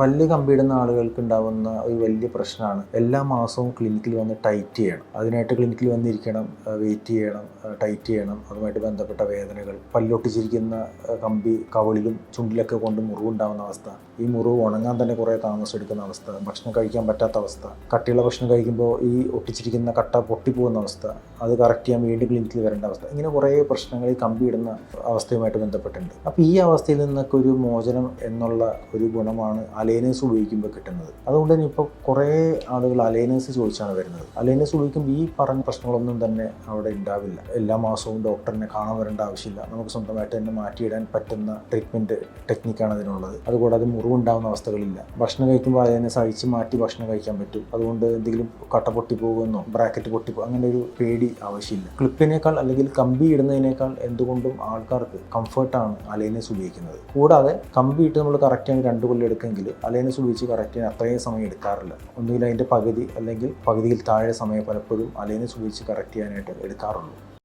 പല്ല് കമ്പിയിടുന്ന ആളുകൾക്ക് ഉണ്ടാകുന്ന ഒരു വലിയ പ്രശ്നമാണ് എല്ലാ മാസവും ക്ലിനിക്കിൽ വന്ന് ടൈറ്റ് ചെയ്യണം. അതിനായിട്ട് ക്ലിനിക്കിൽ വന്നിരിക്കണം, വെയിറ്റ് ചെയ്യണം, ടൈറ്റ് ചെയ്യണം. അതുമായിട്ട് ബന്ധപ്പെട്ട വേദനകൾ, പല്ലൊട്ടിച്ചിരിക്കുന്ന കമ്പി കവിളിലും ചുണ്ടിലൊക്കെ കൊണ്ട് മുറിവുണ്ടാകുന്ന അവസ്ഥ, ഈ മുറിവ് ഉണങ്ങാൻ തന്നെ കുറേ താമസം എടുക്കുന്ന അവസ്ഥ, ഭക്ഷണം കഴിക്കാൻ പറ്റാത്ത അവസ്ഥ, കട്ടിയുള്ള ഭക്ഷണം കഴിക്കുമ്പോൾ ഈ ഒട്ടിച്ചിരിക്കുന്ന കട്ട പൊട്ടിപ്പോകുന്ന അവസ്ഥ, അത് കറക്റ്റ് ചെയ്യാൻ വീണ്ടും ക്ലിനിക്കിൽ വരേണ്ട അവസ്ഥ, ഇങ്ങനെ കുറേ പ്രശ്നങ്ങൾ ഈ കമ്പിയിടുന്ന അവസ്ഥയുമായിട്ട് ബന്ധപ്പെട്ടുണ്ട്. അപ്പോൾ ഈ അവസ്ഥയിൽ നിന്നൊക്കെ ഒരു മോചനം എന്നുള്ള ഒരു ഗുണമാണ് അലൈനേഴ്സ് ഉപയോഗിക്കുമ്പോൾ കിട്ടുന്നത്. അതുകൊണ്ട് തന്നെ ഇപ്പോൾ കുറേ ആളുകൾ അലൈനേഴ്സ് ചോദിച്ചാണ് വരുന്നത്. അലൈനേഴ്സ് ഉപയോഗിക്കുമ്പോൾ ഈ പറഞ്ഞ പ്രശ്നങ്ങളൊന്നും തന്നെ അവിടെ ഉണ്ടാവില്ല. എല്ലാ മാസവും ഡോക്ടറിനെ കാണാൻ വരേണ്ട ആവശ്യമില്ല. നമുക്ക് സ്വന്തമായിട്ട് തന്നെ മാറ്റിയിടാൻ പറ്റുന്ന ട്രീറ്റ്മെൻറ്റ് ടെക്നിക്കാണ് അതിനുള്ളത്. അതുകൂടാതെ മുറിവുണ്ടാകുന്ന അവസ്ഥകളില്ല. ഭക്ഷണം കഴിക്കുമ്പോൾ അലൈനേഴ്സ് അഴിച്ച് മാറ്റി ഭക്ഷണം കഴിക്കാൻ പറ്റും. അതുകൊണ്ട് എന്തെങ്കിലും കട്ട പൊട്ടിപ്പോകുമെന്നോ ബ്രാക്കറ്റ് പൊട്ടിപ്പോ അങ്ങനെ ഒരു പേടി ആവശ്യമില്ല. ക്ലിപ്പിനേക്കാൾ അല്ലെങ്കിൽ കമ്പി ഇടുന്നതിനേക്കാൾ എന്തുകൊണ്ടും ആൾക്കാർക്ക് കംഫർട്ടാണ് അലൈനേഴ്സ് ഉപയോഗിക്കുന്നത്. കൂടാതെ കമ്പി ഇട്ട് നമ്മൾ കറക്റ്റ് ചെയ്യാൻ 2 കൊല്ലം എടുക്കെങ്കിൽ അലൈനേഴ്സ് ഉപയോഗിച്ച് കറക്റ്റ് ചെയ്യാൻ അത്രയും സമയം എടുക്കാറില്ല. ഒന്നുകിൽ അതിൻ്റെ പകുതി അല്ലെങ്കിൽ പകുതിയിൽ താഴെ സമയം പലപ്പോഴും അലൈനേഴ്സ് ഉപയോഗിച്ച് കറക്റ്റ് ചെയ്യാനായിട്ട് എടുക്കാറുള്ളൂ.